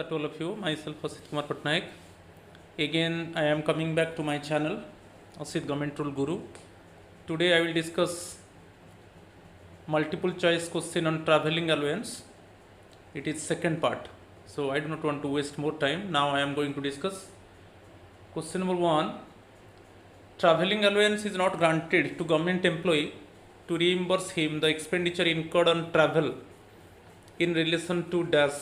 Namaskar to all of you. Myself Asit Kumar Patnaik. Again, I am coming back to my channel, Asit Government Rule Guru. Today, I will discuss multiple choice question on travelling allowance. It is second part. So I do not want to waste more time. Now I am going to discuss question number 1. Travelling allowance is not granted to government employee to reimburse him the expenditure incurred on travel in relation to dash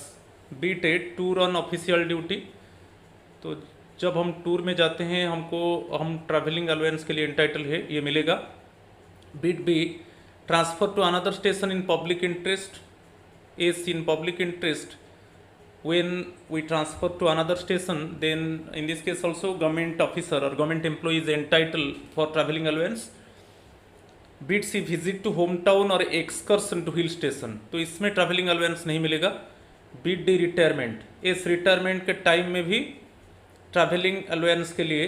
bit at tour on official duty. तो जब हम tour में जाते हैं हम travelling allowance के लिए entitle है, ये मिलेगा। Bit B transfer to another station in public interest, as in public interest when we transfer to another station, then in this case also government officer or government employee is entitled for travelling allowance। Bit C visit to home town और excursion to hill station, तो इसमें travelling allowance नहीं मिलेगा। Bit D retirement, इस retirement के time में भी travelling allowance के लिए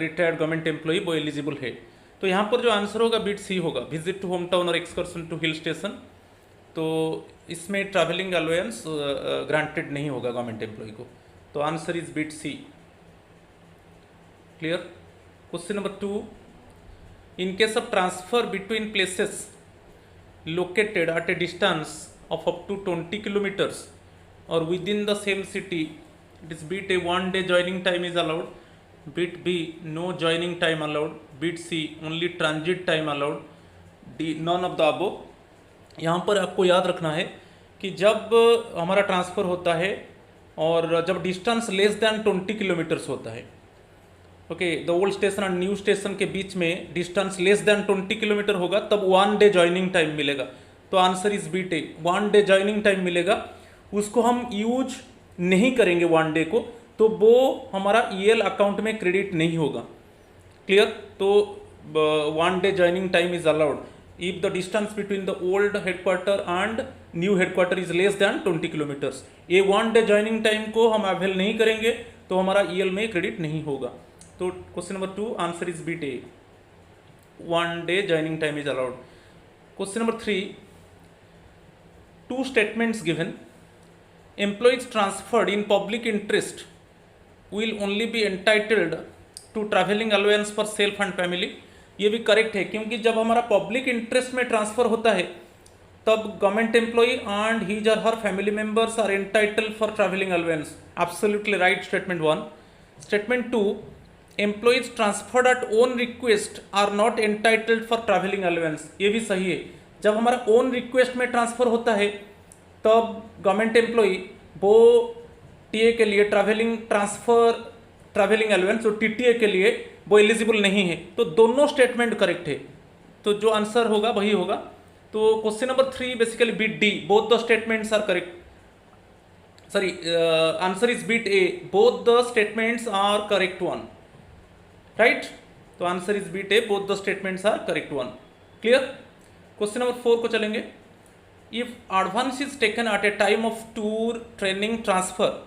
रिटायर्ड गवर्नमेंट एम्प्लॉई वो एलिजिबल है। तो यहाँ पर जो आंसर होगा बीट सी होगा, विजिट टू होम टाउन और एक्सकर्सन टू हिल स्टेशन। तो इसमें ट्रैवलिंग अलाउंस ग्रांटेड नहीं होगा गवर्नमेंट एम्प्लॉय को। तो answer is bit C. Clear. Question number 2, in case of transfer between places located at a distance of up to 20 kilometers or within the same city, it is bit a 1 day joining time is allowed, bit B no joining time allowed, bit C only transit time allowed, D none of the above। यहाँ पर आपको याद रखना है कि जब हमारा transfer होता है और जब डिस्टेंस लेस दैन 20 किलोमीटर्स होता है, ओके, द ओल्ड स्टेशन और न्यू स्टेशन के बीच में डिस्टेंस लेस दैन 20 किलोमीटर होगा, तब 1 डे ज्वाइनिंग टाइम मिलेगा। तो answer is bit A, 1 day joining time मिलेगा। उसको हम यूज नहीं करेंगे 1 डे को, तो वो हमारा ईएल अकाउंट में क्रेडिट नहीं होगा। क्लियर। तो 1 day joining time is allowed if the distance between the old headquarter and new headquarter is less than 20 kilometres. ये 1 डे ज्वाइनिंग टाइम को हम अवेल नहीं करेंगे तो हमारा ईएल में क्रेडिट नहीं होगा। तो question number 2 answer is bit A, 1 day joining time is allowed. Question number 3, 2 statements given, employees transferred in public interest will only be entitled to travelling allowance for self and family. ये भी correct है, क्योंकि जब हमारा public interest में transfer होता है तब गवर्नमेंट एम्प्लॉई एंड हीज और her family members are entitled for travelling allowance. Absolutely right statement 1। Statement 2, employees transferred at own request are not entitled for travelling allowance. ये भी सही है। जब हमारा ओन रिक्वेस्ट में ट्रांसफर होता है तब गवर्नमेंट एम्प्लॉई वो टीए के लिए ट्रैवलिंग अलाउंस और टीटीए के लिए वो एलिजिबल नहीं है। तो दोनों स्टेटमेंट करेक्ट है, तो जो आंसर होगा वही होगा। तो question number 3 basically bit D, both the statements are correct. Sorry, answer is bit A, both the statements are correct 1। Right. तो answer is bit A, both the statements are correct 1। Clear. Question number 4 को चलेंगे। If advance is taken at a time of tour training transfer,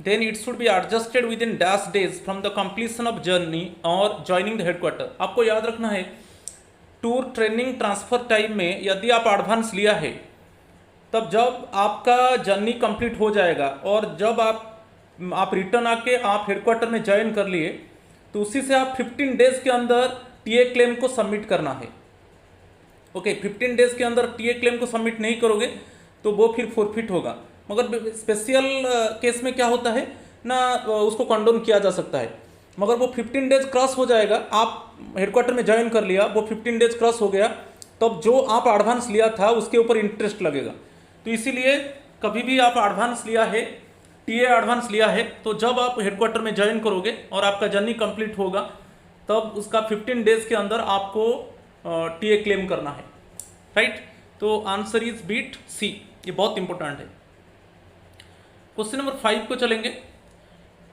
then it should be adjusted within dash days from the completion of journey और joining the headquarter. आपको याद रखना है, tour training transfer time में यदि आप advance लिया है तब जब आपका जर्नी कंप्लीट हो जाएगा और जब आप रिटर्न आके आप हेडक्वार्टर में ज्वाइन कर लिए, तो उसी से आप 15 डेज के अंदर टीए क्लेम को सबमिट करना है। ओके, 15 डेज के अंदर टीए क्लेम को सबमिट नहीं करोगे तो वो फिर फॉरफिट होगा। मगर स्पेशल केस में क्या होता है ना, उसको कंडोन किया जा सकता है। मगर वो 15 डेज क्रॉस हो जाएगा, आप हेडक्वार्टर में ज्वाइन कर लिया, वो 15 डेज क्रॉस हो गया, तब जो आप एडवांस लिया था उसके ऊपर इंटरेस्ट लगेगा। तो इसीलिए कभी भी आप एडवांस लिया है, टीए एडवांस लिया है, तो जब आप हेडक्वार्टर में ज्वाइन करोगे और आपका जर्नी कंप्लीट होगा तब उसका 15 डेज के अंदर आपको टीए क्लेम करना है। राइट। तो आंसर इज बीट सी, ये बहुत इंपॉर्टेंट है। क्वेश्चन नंबर 5 को चलेंगे।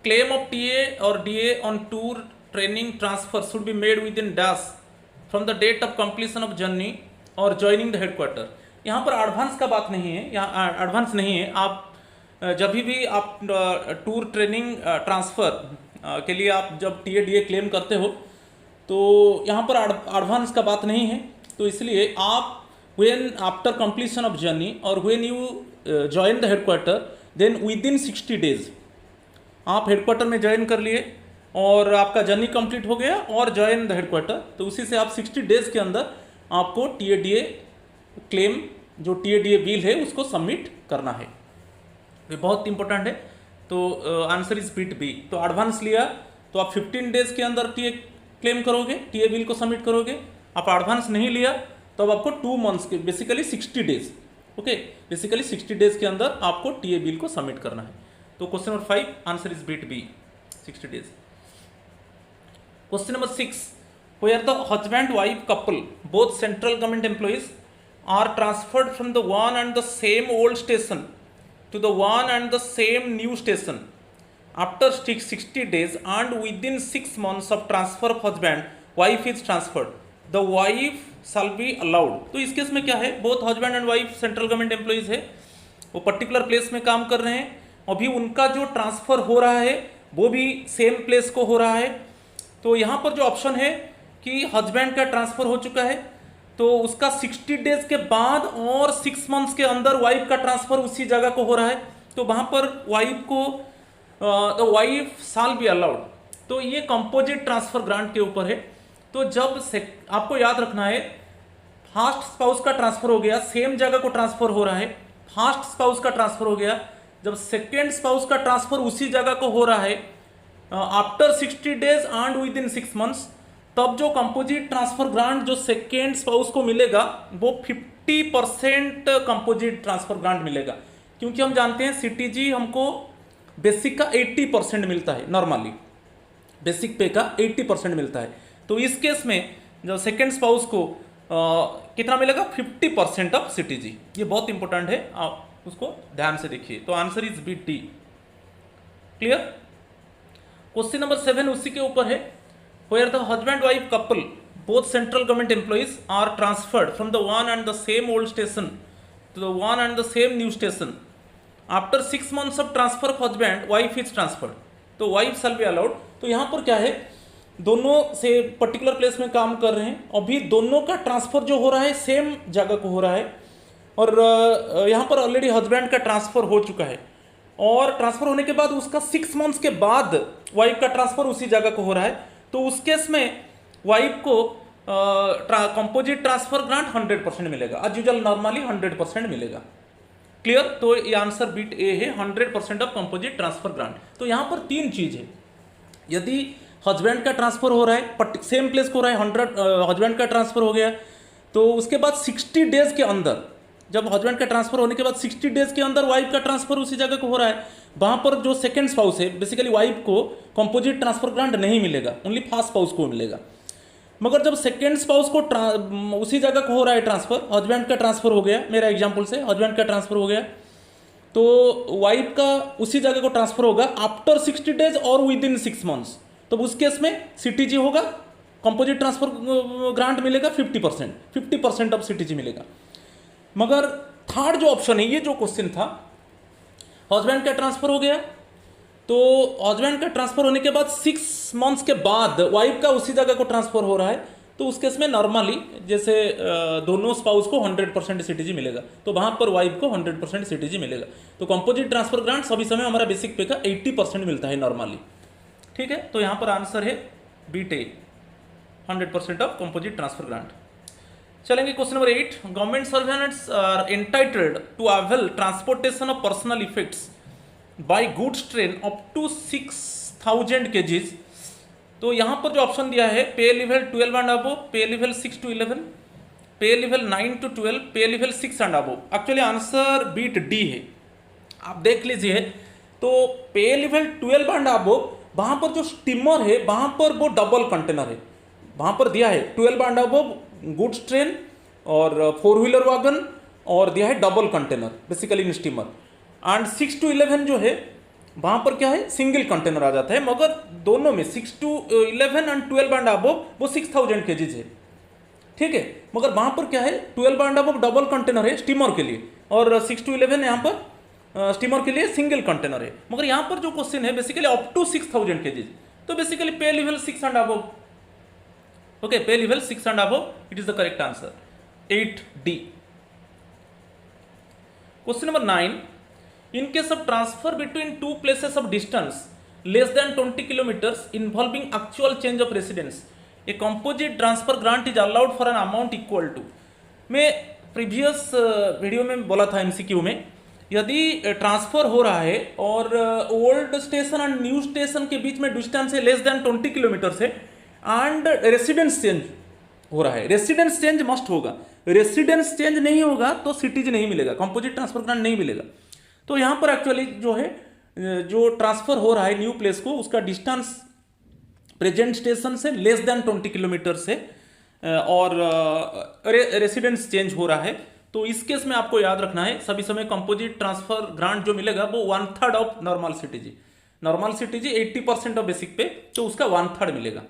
क्लेम ऑफ टीए और DA on tour training transfer should be made within dash from the date of completion of journey और ज्वाइनिंग द हेडक्वार्टर। यहाँ पर एडवांस का बात नहीं है, यहाँ एडवांस नहीं है। आप जब भी आप टूर ट्रेनिंग ट्रांसफ़र के लिए आप जब टीए डीए क्लेम करते हो तो यहाँ पर एडवांस का बात नहीं है। तो इसलिए आप when after completion of journey और when you join the headquarter then within 60 days आप हेडक्वार्टर में ज्वाइन कर लिए और आपका जर्नी कंप्लीट हो गया और ज्वाइन द हेडक्वार्टर, तो उसी से आप 60 डेज के अंदर आपको TADA क्लेम जो TADA बिल है उसको सबमिट करना है। ये बहुत इंपॉर्टेंट है। तो आंसर इज बिट बी। तो एडवांस लिया तो आप 15 डेज के अंदर TA क्लेम करोगे, TA बिल को सबमिट करोगे। आप एडवांस नहीं लिया तो अब आपको 2 मंथ्स के basically 60 days, okay, basically 60 days के अंदर आपको TA बिल को सबमिट करना है। तो question number 5 answer is bit B, 60 days. Question number 6, where the husband wife couple both central government employees are transferred from the one and the same old station to the one and the same new station after 60 days and within 6 months of transfer of husband wife is transferred, the wife shall be allowed। तो इस case में क्या है, both husband and wife central government employees है, वो particular place में काम कर रहे हैं, अभी उनका जो ट्रांसफर हो रहा है वो भी सेम प्लेस को हो रहा है। तो यहाँ पर जो ऑप्शन है कि हस्बैंड का ट्रांसफर हो चुका है तो उसका 60 डेज के बाद और 6 मंथ्स के अंदर वाइफ का ट्रांसफर उसी जगह को हो रहा है, तो वहाँ पर वाइफ को the wife shall be allowed. तो ये कंपोजिट ट्रांसफर ग्रांट के ऊपर है। तो जब आपको याद रखना है, फर्स्ट स्पाउस का ट्रांसफर हो गया, सेम जगह को ट्रांसफर हो रहा है, फर्स्ट स्पाउस का ट्रांसफर हो गया, जब सेकेंड स्पाउस का ट्रांसफर उसी जगह को हो रहा है after 60 days and with in 6 months, तब जो कंपोजिट ट्रांसफर ग्रांट जो सेकेंड स्पाउस को मिलेगा वो 50% कंपोजिट ट्रांसफर ग्रांट मिलेगा, क्योंकि हम जानते हैं CTG हमको बेसिक का 80% मिलता है, नॉर्मली बेसिक पे का 80% मिलता है। तो इस केस में जो सेकेंड स्पाउस को कितना मिलेगा, 50% ऑफ CTG। ये बहुत इंपॉर्टेंट है, आप उसको ध्यान से देखिए। तो answer is B D. Clear. Question number 7 उसी के ऊपर है, where the husband wife couple both central government employees are transferred from the one and the same old station to the one and the same new station after 6 months of transfer of husband wife is transferred, तो wife shall be allowed। तो यहाँ पर क्या है, दोनों से particular place में काम कर रहे हैं, अभी दोनों का ट्रांसफर जो हो रहा है सेम जगह को हो रहा है और यहाँ पर ऑलरेडी हस्बैंड का ट्रांसफर हो चुका है और ट्रांसफर होने के बाद उसका 6 मंथ्स के बाद वाइफ का ट्रांसफर उसी जगह को हो रहा है। तो उस केस में वाइफ को कंपोजिट ट्रांसफर ग्रांट 100% मिलेगा, एज यूजुअल नॉर्मली 100% मिलेगा। क्लियर। तो ये आंसर बिट ए है, 100% ऑफ कंपोजिट ट्रांसफर ग्रांट। तो यहाँ पर 3 चीज है, यदि हस्बैंड का ट्रांसफर हो रहा है सेम प्लेस को हो रहा है, 100 हस्बैंड का ट्रांसफर हो गया, तो उसके बाद 60 डेज के अंदर, जब हस्बैंड का ट्रांसफर होने के बाद 60 डेज के अंदर वाइफ का ट्रांसफर उसी जगह को हो रहा है, वहां पर जो सेकंड स्पाउस है बेसिकली वाइफ को कंपोजिट ट्रांसफर ग्रांट नहीं मिलेगा, ओनली फर्स्ट स्पाउस को मिलेगा। मगर जब सेकंड स्पाउस को उसी जगह को हो रहा है ट्रांसफर, हस्बैंड का ट्रांसफर हो गया, मेरा एग्जांपल से हस्बैंड का ट्रांसफर हो गया, तो वाइफ का उसी जगह को ट्रांसफर होगा आफ्टर 60 डेज और विद इन 6 मंथ्स। तो उस केस में CTG होगा, कंपोजिट ट्रांसफर ग्रांट मिलेगा 50% ऑफ CTG मिलेगा। मगर थर्ड जो ऑप्शन है, ये जो क्वेश्चन था, हस्बैंड का ट्रांसफर हो गया, तो हस्बैंड का ट्रांसफर होने के बाद 6 मंथ्स के बाद वाइफ का उसी जगह को ट्रांसफर हो रहा है, तो उस केस में नॉर्मली जैसे दोनों स्पाउस को 100% CTG मिलेगा, तो वहां पर वाइफ को 100% CTG मिलेगा। तो कंपोजिट ट्रांसफर ग्रांट सभी समय हमारा बेसिक पे का 80% मिलता है नॉर्मली। ठीक है। तो यहाँ पर आंसर है bit A, 100% of composite transfer grant. चलेंगे question number 8, government servants are entitled to avail transportation of personal effects by goods train up to 6000 kgs। तो यहाँ पर जो ऑप्शन दिया है, pay level 12 and above, pay level 6 to 11, pay level 9 to 12, pay level 6 and above. Actually answer bit D है, आप देख लीजिए। तो पे लेवल 12 एंड अबव, वहाँ पर जो स्टीमर है वहाँ पर वो डबल कंटेनर है, वहाँ पर दिया है 12 एंड अबव गुड्स ट्रेन और 4 व्हीलर वागन, और दिया है double container basically in steamer. And 6 to 11 जो है वहाँ पर क्या है, सिंगल कंटेनर आ जाता है, मगर दोनों में 6 to 11 एंड 12 एंड अबव वो 6000 kgs है। ठीक है। मगर वहाँ पर क्या है, 12 एंड अबव डबल कंटेनर है स्टीमर के लिए, और 6 to 11 यहाँ पर स्टीमर के लिए सिंगल कंटेनर है। मगर यहाँ पर जो क्वेश्चन है बेसिकली अप टू 6000 kgs, तो बेसिकली पे लेवल 6 एंड अबव। ओके, पे level 6 and above, it is the correct answer, 8D। Question number 9, In case of transfer between two places of distance less than 20 kilometers involving actual change of residence, a composite transfer grant is allowed for an amount equal to. मैं previous video में बोला था MCQ में, यदि transfer हो रहा है और old station and new station के बीच में डिस्टेंस है लेस देन 20 किलोमीटर से एंड रेसिडेंस चेंज हो रहा है, रेसिडेंस चेंज मस्ट होगा, रेसिडेंस चेंज नहीं होगा तो सिटीज नहीं मिलेगा, कंपोजिट ट्रांसफर ग्रांट नहीं मिलेगा। तो यहाँ पर एक्चुअली जो है जो ट्रांसफर हो रहा है न्यू प्लेस को, उसका डिस्टेंस प्रेजेंट स्टेशन से लेस देन 20 किलोमीटर से और रेसिडेंस चेंज हो रहा है, तो इस केस में आपको याद रखना है सभी समय कंपोजिट ट्रांसफर ग्रांट जो मिलेगा वो 1/3 of normal CTG, normal CTG 80% of basic pay, तो उसका 1/3 मिलेगा।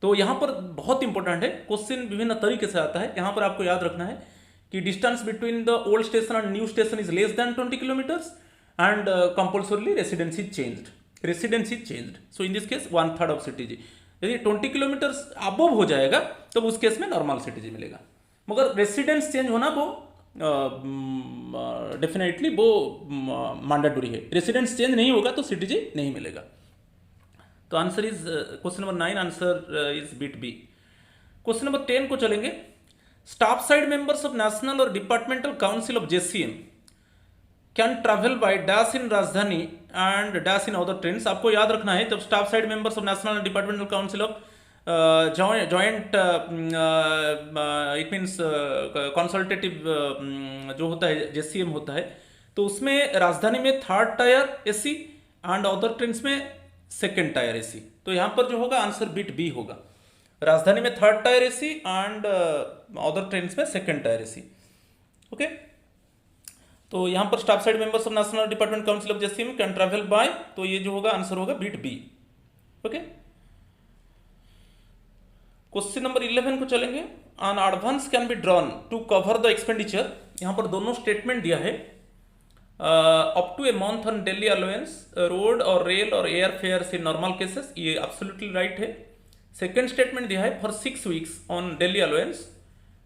तो यहाँ पर बहुत इंपॉर्टेंट है, क्वेश्चन विभिन्न तरीके से आता है। यहाँ पर आपको याद रखना है कि distance between the old station and new station is less than 20 kilometres and compulsorily residence is changed, residence is changed, so in this case 1/3 of CTG. यदि 20 किलोमीटर्स अबव हो जाएगा तो उस केस में नॉर्मल सिटीजी मिलेगा, मगर रेसिडेंस चेंज होना वो डेफिनेटली वो मैंडेटरी है, रेसिडेंस चेंज नहीं होगा तो सिटीजी नहीं मिलेगा। तो answer is question number 9, answer is bit B. Question number 10 को चलेंगे। Staff side members of national और departmental council of JCM can travel by dash in Rajdhani and dash in other trains. आपको याद रखना है, जब staff side members of national and departmental council of joint it means consultative जो होता है JCM होता है, तो उसमें राजधानी में 3rd tier AC and other trains में 2nd टायर एसी। तो यहाँ पर जो होगा आंसर बिट बी होगा, राजधानी में 3rd tier AC and other trains में 2nd टायर एसी। ओके, तो यहाँ पर staff side members of national department council of JCM can travel by, तो ये जो होगा आंसर होगा bit B. Okay, question number 11 को चलेंगे। An advance can be drawn to cover the expenditure. यहाँ पर दोनों स्टेटमेंट दिया है, up to a month on daily allowance road और रेल और air fears in normal cases, ये एब्सोल्युटली राइट है। सेकेंड स्टेटमेंट दिया है for 6 weeks on daily allowance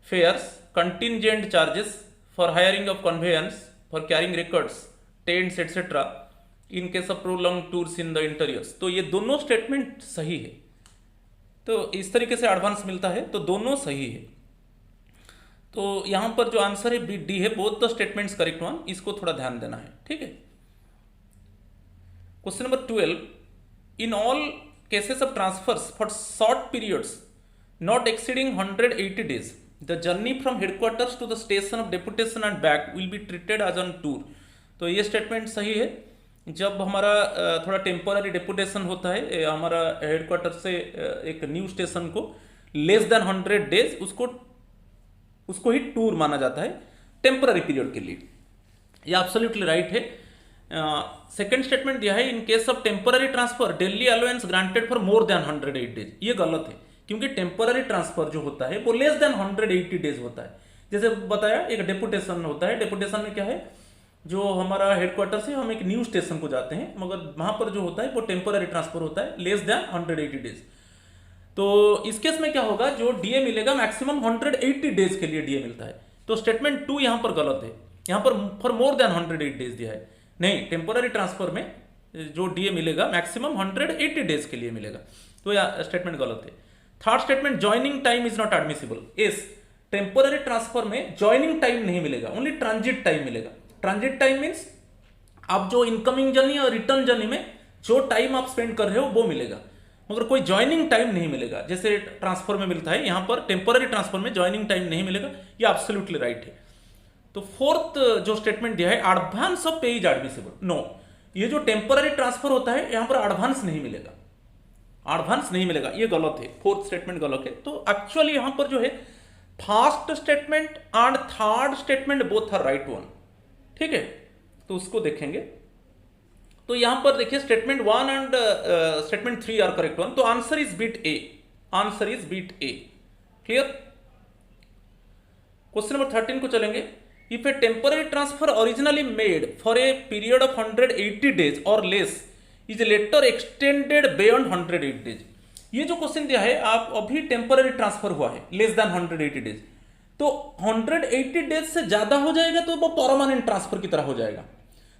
fares contingent charges for hiring of conveyance for carrying records tents etcetera in case of prolong tours in the interiors. तो ये दोनों statement सही है, तो इस तरीके से एडवांस मिलता है, तो दोनों सही है। तो यहां पर जो आंसर है बी डी है, both the statements correct one, इसको थोड़ा ध्यान देना है, ठीक है। Question number 12, in all cases of transfers for short periods not exceeding 180 days the journey from headquarters to the station of deputation and back will be treated as on tour. तो ये statement सही है। जब हमारा थोड़ा temporary deputation होता है हमारा हेडक्वार्टर से एक न्यू स्टेशन को लेस देन 100 days, उसको ही टूर माना जाता है टेम्पोररी पीरियड के लिए, ये एब्सोल्युटली राइट है। सेकंड स्टेटमेंट दिया है इन case of temporary transfer daily allowance granted for more than 108 days, ये गलत है, क्योंकि टेम्पोररी ट्रांसफर जो होता है वो लेस देन 180 days होता है। जैसे बताया एक डेपुटेशन होता है, डेपुटेशन में क्या है, जो हमारा हेडक्वार्टर से हम एक न्यू स्टेशन को जाते हैं, मगर वहां पर जो होता है वो टेम्पोररी ट्रांसफर होता है लेस देन 180 days। तो इस केस में क्या होगा, जो डीए मिलेगा मैक्सिमम 180 days के लिए डीए मिलता है। तो स्टेटमेंट 2 यहां पर गलत है, यहां पर फॉर मोर देन 108 days दिया है, नहीं, टेम्पोररी ट्रांसफर में जो डीए मिलेगा मैक्सिमम 180 days के लिए मिलेगा, तो यह स्टेटमेंट गलत है। Third statement, joining time is not admissible. Yes, temporary transfer में ज्वाइनिंग टाइम नहीं मिलेगा, ओनली ट्रांजिट टाइम मिलेगा। ट्रांजिट टाइम मीन्स आप जो इनकमिंग जर्नी और रिटर्न जर्नी में जो टाइम आप स्पेंड कर रहे हो वो मिलेगा, मगर कोई ज्वाइनिंग टाइम नहीं मिलेगा, जैसे ट्रांसफर में मिलता है। यहां पर टेम्पोररी ट्रांसफर में ज्वाइनिंग टाइम नहीं मिलेगा, ये एब्सोल्युटली राइट है। तो फोर्थ जो स्टेटमेंट दिया है, एडवांस ऑफ पे इज एडमिसिबल। नो, ये जो टेम्पोररी ट्रांसफर होता है यहां पर एडवांस नहीं मिलेगा, एडवांस नहीं मिलेगा, ये गलत है, फोर्थ स्टेटमेंट गलत है। तो एक्चुअली यहां पर जो है first statement and third statement both are right one, ठीक है। तो उसको देखेंगे, तो यहां पर देखिए statement 1 and statement 3 are correct one, तो answer is bit A, answer is bit A, clear. Question number 13 को चलेंगे। If a temporary transfer originally made for a period of 180 days और less is later extended beyond 180 days। ये जो question दिया है, आप अभी टेम्पोररी ट्रांसफर हुआ है लेस देन 180 days, तो 180 days से ज्यादा हो जाएगा तो वो परमानेंट ट्रांसफर की तरह हो जाएगा।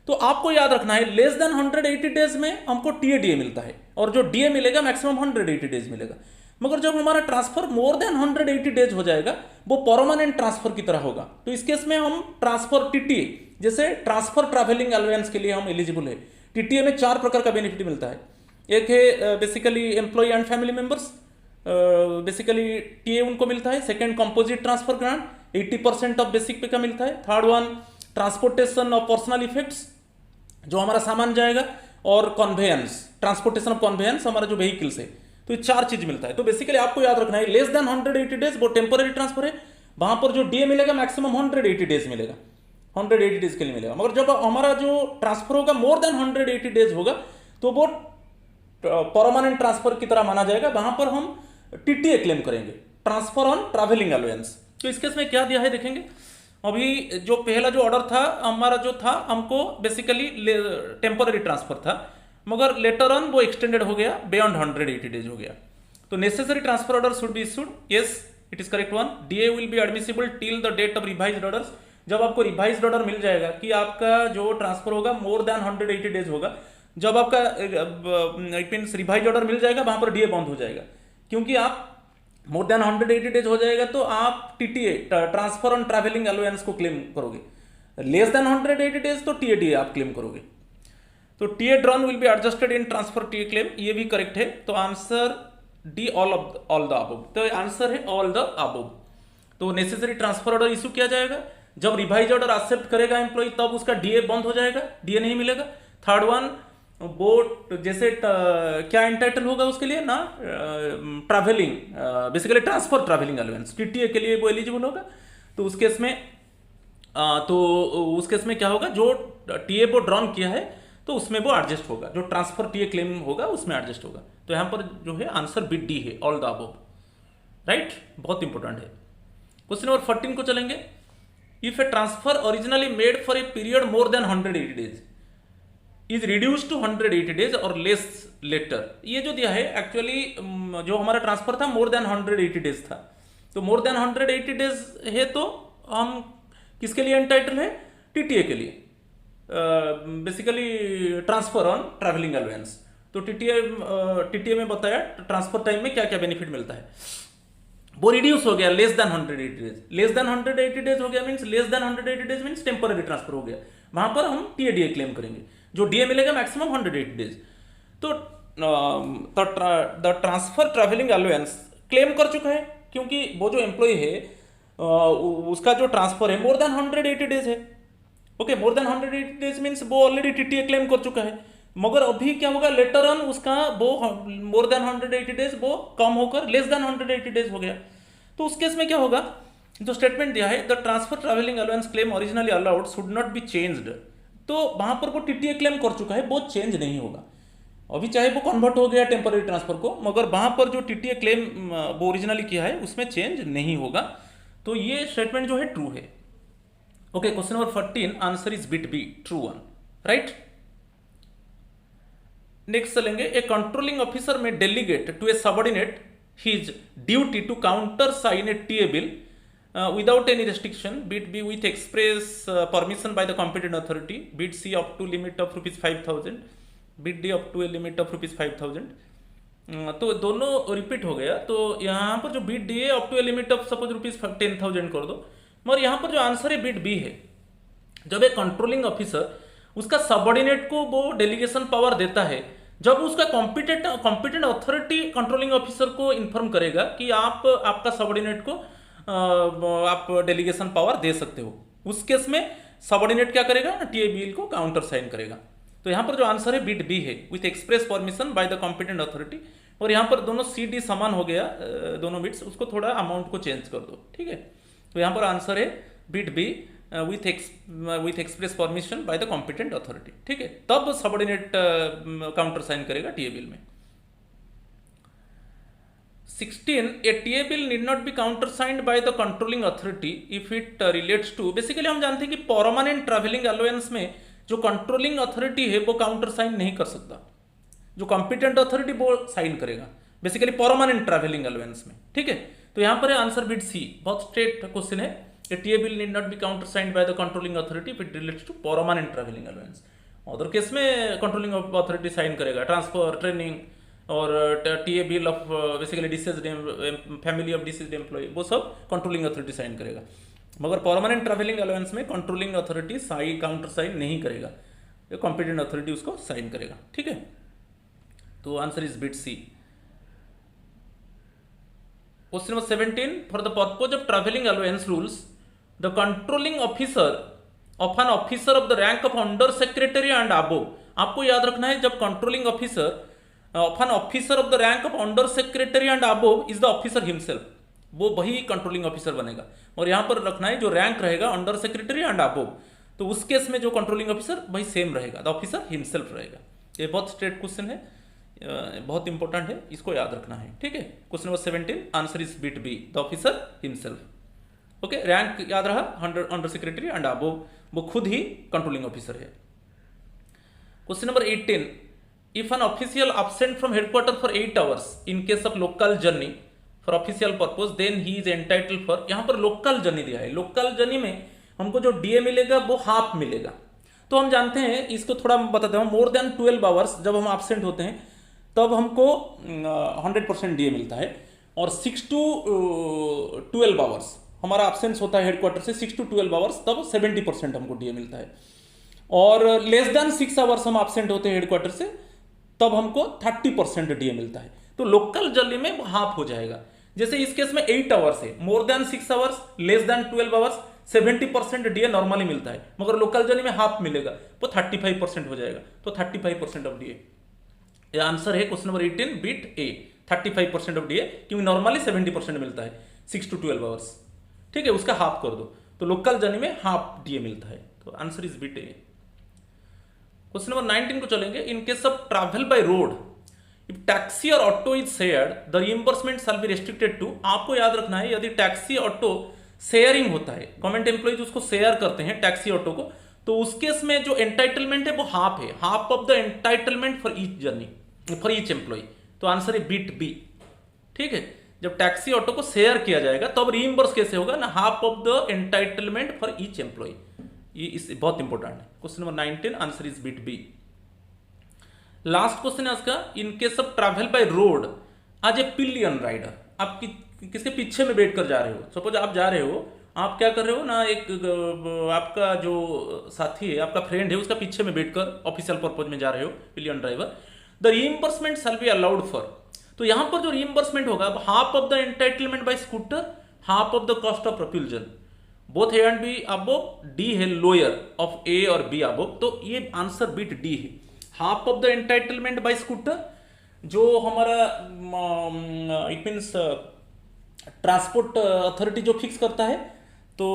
तो आपको याद रखना है लेस देन 180 डेज में हमको टीए मिलता है, और जो डीए मिलेगा मैक्सिमम 180 डेज मिलेगा। मगर जब हमारा ट्रांसफर मोर देन 180 डेज हो जाएगा वो परमानेंट ट्रांसफर की तरह होगा। तो इस केस में हम ट्रांसफर टीटीए, जैसे ट्रांसफर ट्रैवलिंग अलाउंस के लिए हम एलिजिबल है। टीटीए में 4 प्रकार का बेनिफिट मिलता है। एक है basically employee and family members, basically TA उनको मिलता है। Second composite transfer grant 80% of basic pay का मिलता है। Third one transportation of personal effects, जो हमारा सामान जाएगा, और कन्वेयंस, ट्रांसपोर्टेशन ऑफ कन्वेयंस हमारा जो व्हीकल्स है। तो ये 4 चीज मिलता है। तो बेसिकली आपको याद रखना है लेस देन 180 डेज वो टेम्पोररी ट्रांसफर है, वहां पर जो डीए मिलेगा मैक्सिमम 180 डेज मिलेगा, 180 डेज के लिए मिलेगा। मगर जब हमारा जो ट्रांसफर होगा मोर देन 180 डेज होगा तो वो परमानेंट ट्रांसफर की तरह माना जाएगा, वहां पर हम टीटीए क्लेम करेंगे, ट्रांसफर ऑन ट्रैवलिंग अलाउंस। तो इस केस में क्या दिया है देखेंगे। अभी जो पहला जो ऑर्डर था हमारा जो था, हमको बेसिकली टेम्पोररी ट्रांसफर था, मगर लेटर ऑन वो एक्सटेंडेड हो गया, बियॉन्ड 180 डेज हो गया। तो necessary transfer order should be issued, yes it is correct one. DA will be admissible till the date of revised orders. जब आपको रिवाइज्ड ऑर्डर मिल जाएगा कि आपका जो ट्रांसफर होगा मोर देन 180 डेज होगा, जब आपका इट मीन्स रिवाइज ऑर्डर मिल जाएगा वहां पर डीए बंद हो जाएगा, क्योंकि आप मोर देन 180 डेज हो जाएगा तो आप TTA transfer on travelling allowance को क्लेम करोगे। लेस देन 180 डेज तो टीए आप क्लेम करोगे। तो TA drawn will be adjusted in transfer TA claim, ये भी करेक्ट है। तो answer D all the above. तो आंसर है ऑल द अबव। तो नेसेसरी ट्रांसफर ऑर्डर इशू किया जाएगा, जब रिवाइज ऑर्डर एक्सेप्ट करेगा एम्प्लॉय तब उसका डीए बंद हो जाएगा, डीए नहीं मिलेगा। थर्ड वन वो जैसे क्या एंटाइटल होगा उसके लिए ना, travelling basically transfer travelling allowance, TTA के लिए वो एलिजिबल होगा। तो उस केस में क्या होगा, जो टीए वो ड्रॉन किया है तो उसमें वो एडजस्ट होगा, जो ट्रांसफर टीए क्लेम होगा उसमें एडजस्ट होगा। तो यहां पर जो है आंसर बिट डी है, ऑल द अबव, राइट। बहुत इंपॉर्टेंट है। क्वेश्चन नंबर 14 को चलेंगे। If a transfer originally made for a period more than 180 days is reduce to 180 days और लेस लेटर। ये जो दिया है एक्चुअली जो हमारा ट्रांसफर था मोर देन 180 डेज था, तो मोर देन 180 डेज है तो हम किसके लिए एंटाइटल है, टीटीए के लिए, basically transfer on travelling allowance. तो टीटीए में बताया ट्रांसफर टाइम में क्या क्या बेनिफिट मिलता है। वो रिड्यूस हो गया less than 180 days, less than 180 days हो गया means less than 180 days means temporary transfer हो गया, वहां पर हम टीए क्लेम करेंगे, जो डीए मिलेगा मैक्सिमम 180 डेज। तो the transfer travelling allowance claim कर चुका है, क्योंकि वो जो एम्प्लॉय है उसका जो ट्रांसफर है मोर देन 180 डेज है। ओके, मोर देन 180 डेज मींस वो ऑलरेडी टीटीए क्लेम कर चुका है। मगर अभी क्या होगा, लेटर ऑन उसका वो मोर देन 180 डेज वो कम होकर लेस देन 180 डेज हो गया। तो उस केस में क्या होगा, जो स्टेटमेंट दिया है the transfer travelling allowance claim originally allowed should not be changed, तो वहां पर वो टीटीए क्लेम कर चुका है, वो चेंज नहीं होगा। अभी चाहे वो कन्वर्ट हो गया टेम्पररी ट्रांसफर को, मगर वहां पर जो टीटीए क्लेम वो ओरिजिनली किया है उसमें चेंज नहीं होगा। तो ये स्टेटमेंट जो है ट्रू है। Okay, question number 14 answer is bit B, true one, right. Next चलेंगे। A controlling officer may delegate to a subordinate his duty to countersign a TA bill without any restriction, bid B with express permission by the competent authority, bid C up to limit of rupees 5,000, bid D up to a limit of rupees 5,000। तो दोनों repeat हो गया। तो यहाँ पर जो bit D है up to a limit of suppose rupees 10,000 कर दो, मगर यहाँ पर जो आंसर है बिड बी है। जब एक कंट्रोलिंग ऑफिसर उसका सबऑर्डिनेट को वो डेलीगेशन पावर देता है, जब उसका कॉम्पिटेंट अथॉरिटी कंट्रोलिंग ऑफिसर को इन्फॉर्म करेगा कि आप आपका सबऑर्डिनेट को आप डेलीगेशन पावर दे सकते हो, उस केस में सबऑर्डिनेट क्या करेगा, टीए बिल को काउंटर साइन करेगा। तो यहाँ पर जो आंसर है बिट बी है, with express permission by the competent authority. और यहाँ पर दोनों सी डी समान हो गया, दोनों बिट्स, उसको थोड़ा अमाउंट को चेंज कर दो, ठीक है। तो यहाँ पर आंसर है bit B with express permission by the competent authority, ठीक है। तब सबऑर्डिनेट काउंटर साइन करेगा टीए बिल में। 16 a TA bill need not be countersigned by the controlling authority if it relates to, basically हम जानते हैं कि परमानेंट ट्रैवलिंग अलाउंस में जो कंट्रोलिंग अथॉरिटी है वो काउंटर साइन नहीं कर सकता, जो कॉम्पिटेंट अथॉरिटी वो साइन करेगा बेसिकली परमानेंट ट्रैवलिंग अलाउंस में, ठीक है। तो यहाँ पर है आंसर बिट सी, बहुत स्ट्रेट क्वेश्चन है। ए TA bill need not be countersigned by the controlling authority if it relates to permanent traveling allowance। Other case में कंट्रोलिंग अथॉरिटी साइन करेगा, ट्रांसफर, ट्रेनिंग और TA bill of basically deceased family of deceased employee, वो सब controlling authority sign करेगा। मगर permanent travelling allowance में controlling authority sign countersign नहीं करेगा, ये कॉम्पिटेंट अथॉरिटी उसको साइन करेगा। ठीक है, तो answer is bit C. Question number 17, for the purpose of travelling allowance rules the controlling officer of an officer of the rank of under secretary and above. आपको याद रखना है, जब controlling officer of an officer of the rank of under secretary and above is the officer himself, वो वही controlling officer बनेगा। और यहां पर रखना है जो रैंक रहेगा अंडर सेक्रेटरी एंड अबव, तो उस केस में जो कंट्रोलिंग ऑफिसर वही सेम रहेगा, द ऑफिसर हिमसेल्फ रहेगा। ये बहुत स्ट्रेट क्वेश्चन है, बहुत इंपॉर्टेंट है, इसको याद रखना है। ठीक है, question number 17 answer is bit B, the officer himself. Okay, rank याद रहा, अंडर सेक्रेटरी एंड अबव, वो खुद ही कंट्रोलिंग ऑफिसर है। Question number 18, if an official absent from headquarter for 8 hours in case of local journey for official purpose then he is entitled for, यहां पर local journey दिया है, local journey में हमको जो डीए मिलेगा वो हाफ मिलेगा। तो हम जानते हैं, इसको थोड़ा बताते हैं, मोर देन 12 hours जब हम एब्सेंट होते हैं तब हमको 100% डीए मिलता है, और 6 to 12 hours हमारा एब्सेंस होता है हेडक्वार्टर से, 6 to 12 hours, तब 70% हमको डीए मिलता है। और लेस देन 6 hours हम एब्सेंट होते हैं हेडक्वार्टर से, तब हमको 30% डीए मिलता है। तो लोकल जर्नी में हाफ हो जाएगा। जैसे इस केस में 8 hours है, more than 6 hours, less than 12 hours 70% DA normally मिलता है, मगर लोकल जर्नी में हाफ मिलेगा, वो 35% हो जाएगा। तो 35% ऑफ डीए, ये आंसर है question number 18 bit A, 35% of DA, क्योंकि नॉर्मली 70% मिलता है 6 to 12 hours। ठीक है, उसका हाफ कर दो, तो लोकल जर्नी में हाफ डीए मिलता है, तो answer is bit A. Question number 19 को चलेंगे, in case of travel by road if taxi और auto is shared the reimbursement shall be restricted to. आपको याद रखना है, यदि टैक्सी ऑटो शेयरिंग होता है, गवर्नमेंट एम्प्लॉइज उसको शेयर करते हैं टैक्सी ऑटो को, तो उस केस में जो एंटाइटलमेंट है वो हाफ है, half of the entitlement for each journey, for each employ. तो आंसर है बिट बी। ठीक है, जब टैक्सी ऑटो को शेयर किया जाएगा तब रीइंबर्स कैसे होगा ना, half of the entitlement for each employee. ये इस बहुत इंपॉर्टेंट है। Question number 19 answer is bit B. Last question है उसका, in case of travel by road as a pillion rider, आप किसके पीछे में बैठ कर जा रहे हो, सपोज आप जा रहे हो, आप क्या कर रहे हो ना, एक आपका जो साथी है, आपका फ्रेंड है, उसका पीछे में बैठकर ऑफिशियल पर्पज में जा रहे हो, pillion driver, the reimbursement shall be allowed for. तो यहां पर जो रीइंबर्समेंट होगा, half of the entitlement by scooter, half of the cost of propulsion, both A and B above, D है लोअर ऑफ ए और बी अबव, तो ये answer bit D है। Half of the entitlement by scooter जो हमारा it means transport authority जो fix करता है, तो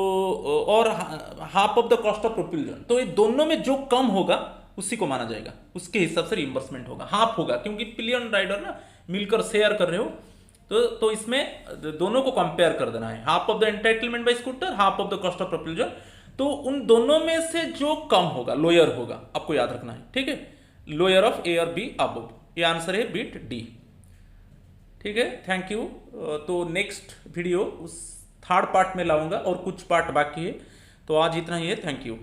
और half of the cost of propulsion, तो ये दोनों में जो कम होगा उसी को माना जाएगा, उसके हिसाब से रिइंबर्समेंट होगा, हाफ होगा, क्योंकि पिलियन राइडर ना मिलकर शेयर कर रहे हो, तो इसमें दोनों को कंपेयर कर देना है, half of the entitlement by scooter, half of the cost of propulsion, तो उन दोनों में से जो कम होगा लोअर होगा, आपको याद रखना है। ठीक है, लोअर ऑफ ए और बी अबव, ये आंसर है बिट डी। ठीक है, थैंक यू। तो नेक्स्ट वीडियो उस थर्ड पार्ट में लाऊंगा और कुछ पार्ट बाकी है, तो आज इतना ही है, थैंक यू।